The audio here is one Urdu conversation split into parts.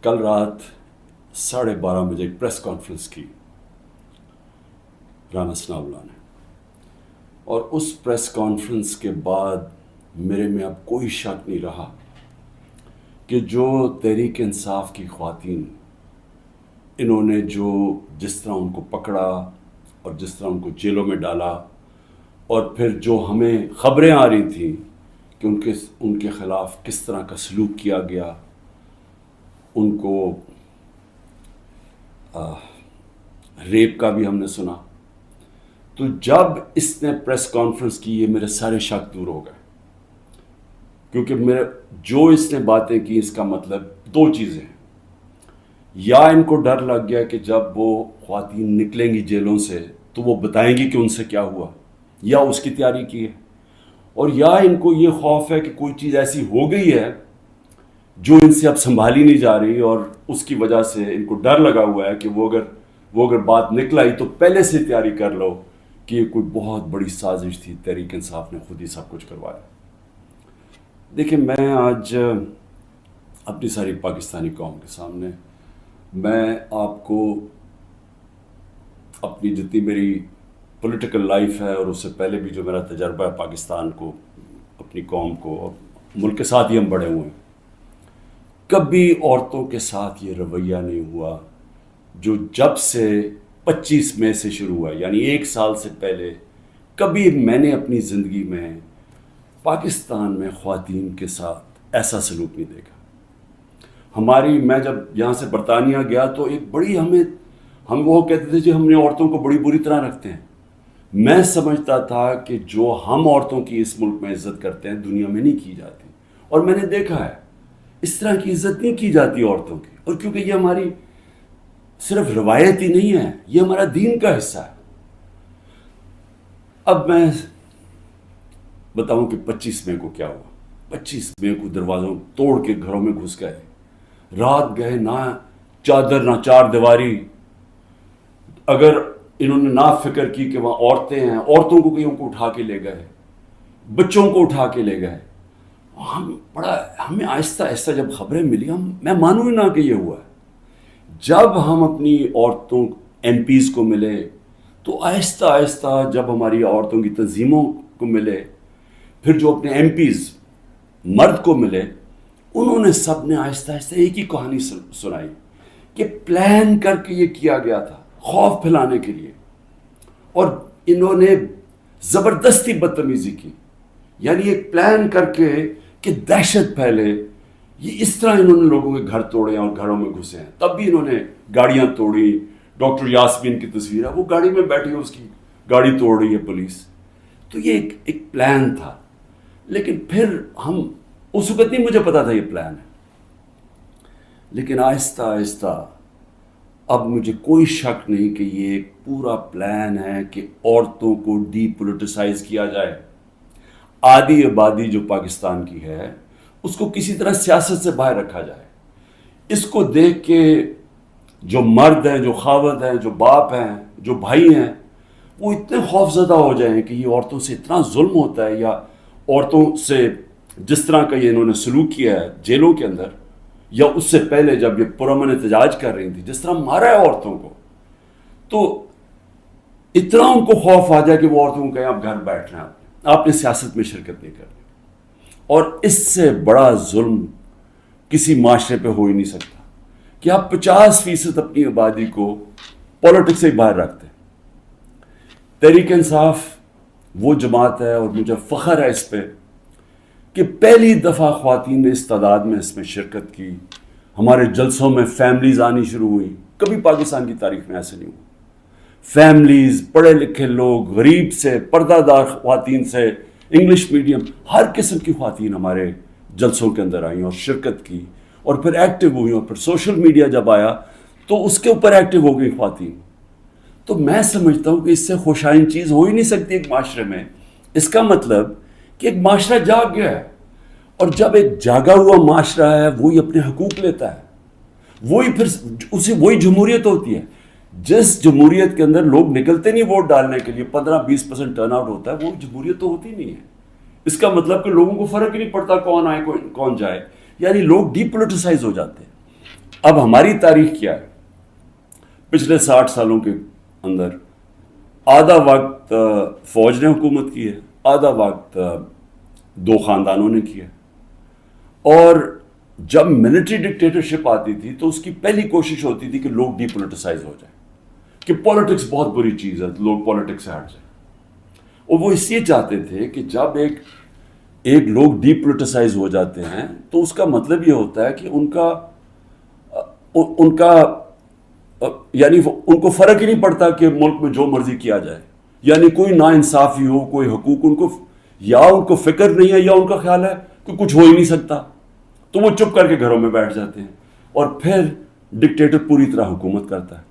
کل رات 12:30 بجے ایک پریس کانفرنس کی رانا ثناء اللہ نے، اور اس پریس کانفرنس کے بعد میرے میں اب کوئی شک نہیں رہا کہ جو تحریک انصاف کی خواتین، انہوں نے جس طرح ان کو پکڑا اور جس طرح ان کو جیلوں میں ڈالا، اور پھر جو ہمیں خبریں آ رہی تھیں کہ ان کے خلاف کس طرح کا سلوک کیا گیا، ان کو ریپ کا بھی ہم نے سنا، تو جب اس نے پریس کانفرنس کی، یہ میرے سارے شک دور ہو گئے، کیونکہ اس نے باتیں کی، اس کا مطلب دو چیزیں ہیں: یا ان کو ڈر لگ گیا کہ جب وہ خواتین نکلیں گی جیلوں سے تو وہ بتائیں گی کہ ان سے کیا ہوا، یا اس کی تیاری کی ہے، اور یا ان کو یہ خوف ہے کہ کوئی چیز ایسی ہو گئی ہے جو ان سے اب سنبھالی نہیں جا رہی، اور اس کی وجہ سے ان کو ڈر لگا ہوا ہے کہ وہ اگر بات نکل آئی تو پہلے سے تیاری کر لو کہ یہ کوئی بہت بڑی سازش تھی، تحریک انصاف نے خود ہی سب کچھ کروایا۔ دیکھیں، میں آج اپنی ساری پاکستانی قوم کے سامنے، میں آپ کو اپنی جتنی میری پولیٹیکل لائف ہے اور اس سے پہلے بھی جو میرا تجربہ ہے پاکستان کو، اپنی قوم کو اور ملک کے ساتھ ہی ہم بڑے ہوئے ہیں، کبھی عورتوں کے ساتھ یہ رویہ نہیں ہوا جو جب سے 25 مئی سے شروع ہوا، یعنی 1 سال سے پہلے کبھی میں نے اپنی زندگی میں پاکستان میں خواتین کے ساتھ ایسا سلوک نہیں دیکھا۔ میں جب یہاں سے برطانیہ گیا تو ایک بڑی ہم وہ کہتے تھے ہم نے عورتوں کو بڑی بری طرح رکھتے ہیں۔ میں سمجھتا تھا کہ جو ہم عورتوں کی اس ملک میں عزت کرتے ہیں دنیا میں نہیں کی جاتی، اور میں نے دیکھا ہے اس طرح کی عزت نہیں کی جاتی عورتوں کی، اور کیونکہ یہ ہماری صرف روایت ہی نہیں ہے، یہ ہمارا دین کا حصہ ہے۔ اب میں بتاؤں کہ 25 مئی کو کیا ہوا۔ 25 مئی کو دروازوں توڑ کے گھروں میں گھس گئے، رات گئے، نہ چادر نہ چار دیواری۔ اگر انہوں نے نہ فکر کی کہ وہاں عورتیں ہیں، عورتوں کو کہیں کو اٹھا کے لے گئے، بچوں کو اٹھا کے لے گئے۔ ہمیں آہستہ آہستہ جب خبریں ملی، میں مانوں ہی نہ کہ یہ ہوا ہے۔ جب ہم اپنی عورتوں ایم پیز کو ملے تو آہستہ آہستہ جب ہماری عورتوں کی تنظیموں کو ملے، پھر جو اپنے ایم پیز مرد کو ملے، انہوں نے سب نے آہستہ آہستہ ایک ہی کہانی سنائی کہ پلان کر کے یہ کیا گیا تھا خوف پھیلانے کے لیے، اور انہوں نے زبردستی بدتمیزی کی، یعنی ایک پلان کر کے کہ دہشت پھیلے۔ یہ اس طرح انہوں نے لوگوں کے گھر توڑے اور گھروں میں گھسے ہیں۔ تب بھی انہوں نے گاڑیاں توڑی۔ ڈاکٹر یاسمین کی تصویر ہے، وہ گاڑی میں بیٹھی ہے، اس کی گاڑی توڑ رہی ہے پولیس۔ تو یہ ایک پلان تھا، لیکن پھر اس وقت نہیں مجھے پتا تھا یہ پلان ہے، لیکن آہستہ آہستہ اب مجھے کوئی شک نہیں کہ یہ ایک پورا پلان ہے کہ عورتوں کو ڈی پولیٹیسائز کیا جائے۔ آدھی آبادی جو پاکستان کی ہے اس کو کسی طرح سیاست سے باہر رکھا جائے۔ اس کو دیکھ کے جو مرد ہیں، جو خاوند ہیں، جو باپ ہیں، جو بھائی ہیں، وہ اتنے خوف زدہ ہو جائیں کہ یہ عورتوں سے اتنا ظلم ہوتا ہے، یا عورتوں سے جس طرح کا یہ انہوں نے سلوک کیا ہے جیلوں کے اندر، یا اس سے پہلے جب یہ پرامن احتجاج کر رہی تھی جس طرح مارا ہے عورتوں کو، تو اتنا ان کو خوف آ جائے کہ وہ عورتوں کو کہیں آپ گھر بیٹھنا ہے، آپ نے سیاست میں شرکت نہیں کرنی۔ اور اس سے بڑا ظلم کسی معاشرے پہ ہو ہی نہیں سکتا کہ آپ 50% اپنی آبادی کو پولیٹکس سے باہر رکھتے ہیں۔ تحریک انصاف وہ جماعت ہے، اور مجھے فخر ہے اس پہ کہ پہلی دفعہ خواتین نے اس تعداد میں اس میں شرکت کی۔ ہمارے جلسوں میں فیملیز آنی شروع ہوئی، کبھی پاکستان کی تاریخ میں ایسے نہیں ہوا۔ فیملیز، پڑھے لکھے لوگ، غریب سے، پردہ دار خواتین سے، انگلش میڈیم، ہر قسم کی خواتین ہمارے جلسوں کے اندر آئیں اور شرکت کی، اور پھر ایکٹیو ہوئی، اور پھر سوشل میڈیا جب آیا تو اس کے اوپر ایکٹیو ہو گئی خواتین۔ تو میں سمجھتا ہوں کہ اس سے خوشائن چیز ہو ہی نہیں سکتی ایک معاشرے میں۔ اس کا مطلب کہ ایک معاشرہ جاگ گیا ہے، اور جب ایک جاگا ہوا معاشرہ ہے وہی اپنے حقوق لیتا ہے، وہی جمہوریت ہوتی ہے۔ جس جمہوریت کے اندر لوگ نکلتے نہیں ووٹ ڈالنے کے لیے، 15-20% ٹرن آؤٹ ہوتا ہے، وہ جمہوریت تو ہوتی نہیں ہے۔ اس کا مطلب کہ لوگوں کو فرق ہی نہیں پڑتا کون آئے کون جائے، یعنی لوگ ڈی پولیٹیسائز ہو جاتے ہیں۔ اب ہماری تاریخ کیا ہے؟ پچھلے 60 سالوں کے اندر آدھا وقت فوج نے حکومت کی ہے، آدھا وقت 2 خاندانوں نے کیا. اور جب ملٹری ڈکٹیٹرشپ آتی تھی تو اس کی پہلی کوشش ہوتی تھی کہ لوگ ڈی پولیٹیسائز ہو جائیں، کہ پولیٹکس بہت بری چیز ہے، لوگ پولیٹکس سے ہٹ جائیں. اور وہ اس لیے چاہتے تھے کہ جب ایک لوگ ڈی پولیٹیسائز ہو جاتے ہیں تو اس کا مطلب یہ ہوتا ہے کہ ان کا یعنی ان کو فرق ہی نہیں پڑتا کہ ملک میں جو مرضی کیا جائے، یعنی کوئی نا انصافی ہو، کوئی حقوق ان کو فکر نہیں ہے، یا ان کا خیال ہے کہ کچھ ہو ہی نہیں سکتا، تو وہ چپ کر کے گھروں میں بیٹھ جاتے ہیں اور پھر ڈکٹیٹر پوری طرح حکومت کرتا ہے.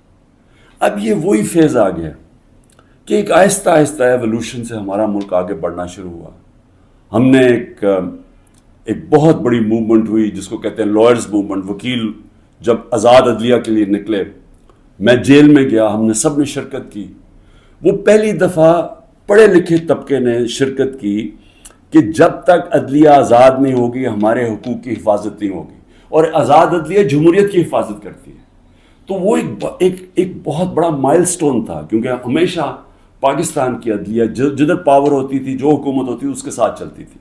اب یہ وہی فیز آ گیا کہ ایک آہستہ آہستہ ایوولوشن سے ہمارا ملک آگے بڑھنا شروع ہوا. ہم نے ایک بہت بڑی موومنٹ ہوئی جس کو کہتے ہیں لائرز موومنٹ. وکیل جب آزاد عدلیہ کے لیے نکلے، میں جیل میں گیا، ہم نے سب نے شرکت کی. وہ پہلی دفعہ پڑھے لکھے طبقے نے شرکت کی کہ جب تک عدلیہ آزاد نہیں ہوگی ہمارے حقوق کی حفاظت نہیں ہوگی، اور آزاد عدلیہ جمہوریت کی حفاظت کرتی ہے. تو وہ ایک بہت بڑا مائل سٹون تھا، کیونکہ ہمیشہ پاکستان کی عدلیہ جدھر پاور ہوتی تھی، جو حکومت ہوتی تھی اس کے ساتھ چلتی تھی،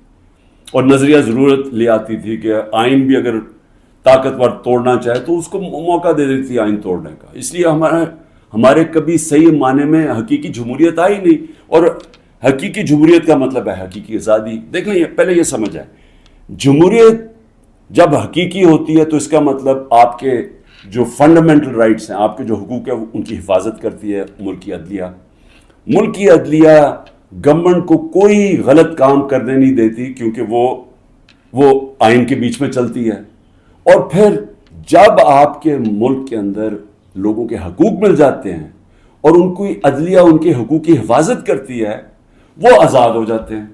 اور نظریہ ضرورت لے آتی تھی کہ آئین بھی اگر طاقتور توڑنا چاہے تو اس کو موقع دے دیتی تھی آئین توڑنے کا. اس لیے ہمارے کبھی صحیح معنی میں حقیقی جمہوریت آئی نہیں. اور حقیقی جمہوریت کا مطلب ہے حقیقی آزادی. دیکھ لیں، پہلے یہ سمجھ آئے، جمہوریت جب حقیقی ہوتی ہے تو اس کا مطلب آپ کے جو فنڈامنٹل رائٹس ہیں، آپ کے جو حقوق ہیں، ان کی حفاظت کرتی ہے ملکی عدلیہ. ملکی عدلیہ گورنمنٹ کو کوئی غلط کام کرنے نہیں دیتی، کیونکہ وہ آئین کے بیچ میں چلتی ہے. اور پھر جب آپ کے ملک کے اندر لوگوں کے حقوق مل جاتے ہیں اور ان کی عدلیہ ان کے حقوق کی حفاظت کرتی ہے، وہ آزاد ہو جاتے ہیں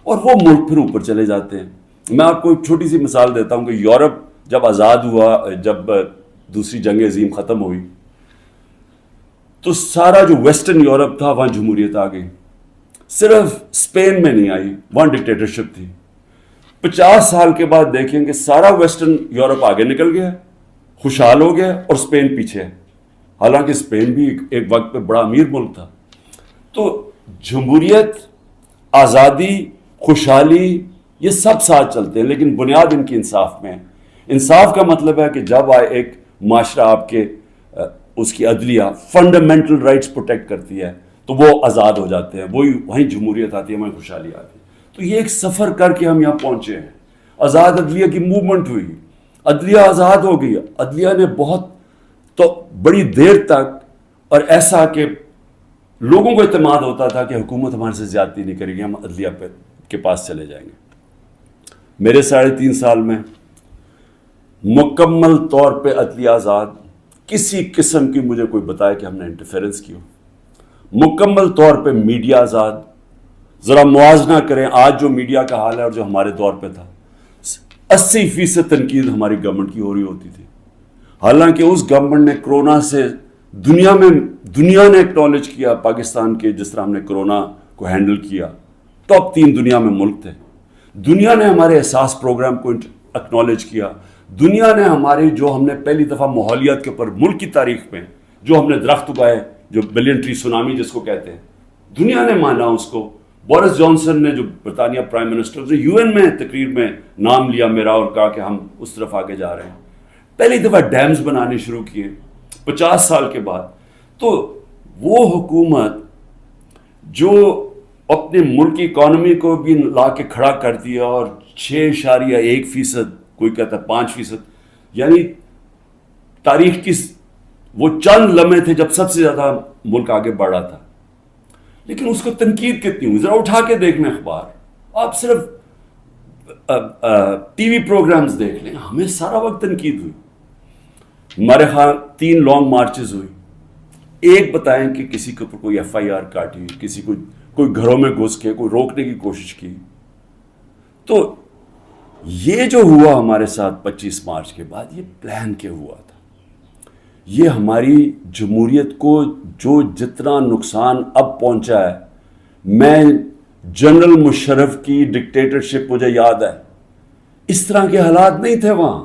اور وہ ملک پھر اوپر چلے جاتے ہیں. میں آپ کو ایک چھوٹی سی مثال دیتا ہوں کہ یورپ جب آزاد ہوا، جب دوسری جنگ عظیم ختم ہوئی، تو سارا جو ویسٹرن یورپ تھا وہاں جمہوریت آ گئی. صرف اسپین میں نہیں آئی، وہاں ڈکٹیٹرشپ تھی. 50 سال کے بعد دیکھیں کہ سارا ویسٹرن یورپ آگے نکل گیا، خوشحال ہو گیا، اور اسپین پیچھے ہے، حالانکہ اسپین بھی ایک وقت پہ بڑا امیر ملک تھا. تو جمہوریت، آزادی، خوشحالی، یہ سب ساتھ چلتے ہیں، لیکن بنیاد ان کی انصاف میں ہے. انصاف کا مطلب ہے کہ جب ایک معاشرہ آپ کے اس کی عدلیہ فنڈامنٹل رائٹس پروٹیکٹ کرتی ہے تو وہ آزاد ہو جاتے ہیں، وہیں جمہوریت آتی ہے، وہیں خوشحالی آتی ہے. تو یہ ایک سفر کر کے ہم یہاں پہنچے ہیں. آزاد عدلیہ کی موومنٹ ہوئی، عدلیہ آزاد ہو گئی. عدلیہ نے بہت تو بڑی دیر تک، اور ایسا کہ لوگوں کو اعتماد ہوتا تھا کہ حکومت ہمارے سے زیادتی نہیں کرے گی، ہم عدلیہ کے پاس چلے جائیں گے. میرے 3.5 سال میں مکمل طور پہ عدلیہ آزاد، کسی قسم کی مجھے کوئی بتائے کہ ہم نے انٹرفیرنس کی ہو. مکمل طور پہ میڈیا آزاد. ذرا موازنہ کریں آج جو میڈیا کا حال ہے اور جو ہمارے دور پہ تھا. 80% تنقید ہماری گورنمنٹ کی ہو رہی ہوتی تھی، حالانکہ اس گورنمنٹ نے کرونا سے دنیا نے ایکنالج کیا پاکستان کے، جس طرح ہم نے کرونا کو ہینڈل کیا. ٹاپ 3 دنیا میں ملک تھے. دنیا نے ہمارے احساس پروگرام کو ایکنالج کیا. دنیا نے ہماری جو ہم نے پہلی دفعہ ماحولیات کے اوپر ملک کی تاریخ میں جو ہم نے درخت اگائے، جو بلین ٹری سونامی جس کو کہتے ہیں، دنیا نے مانا اس کو. بورس جانسن نے، جو برطانیہ پرائم منسٹر، نے یو این میں تقریر میں نام لیا میرا اور کہا کہ ہم اس طرف آگے جا رہے ہیں. پہلی دفعہ ڈیمز بنانے شروع کیے 50 سال کے بعد. تو وہ حکومت جو اپنے ملک کی اکانومی کو بھی لا کے کھڑا کرتی ہے، اور 6.1%، کوئی کہتا ہے 5%، یعنی تاریخ کی وہ چند لمحے تھے جب سب سے زیادہ ملک آگے بڑھا تھا. لیکن اس کو تنقید کتنی ہوئی؟ ذرا اٹھا کے دیکھ لیں اخبار، آپ صرف ٹی وی پروگرامز دیکھ لیں، ہمیں سارا وقت تنقید ہوئی. ہمارے خیال 3 لانگ مارچز ہوئی. ایک بتائیں کہ کسی کے اوپر کوئی FIR کاٹی، کسی کو کوئی گھروں میں گھس کے کوئی روکنے کی کوشش کی. تو یہ جو ہوا ہمارے ساتھ 25 مارچ کے بعد، یہ پلان کے ہوا تھا. یہ ہماری جمہوریت کو جو جتنا نقصان اب پہنچا ہے، میں جنرل مشرف کی ڈکٹیٹرشپ مجھے یاد ہے، اس طرح کے حالات نہیں تھے وہاں.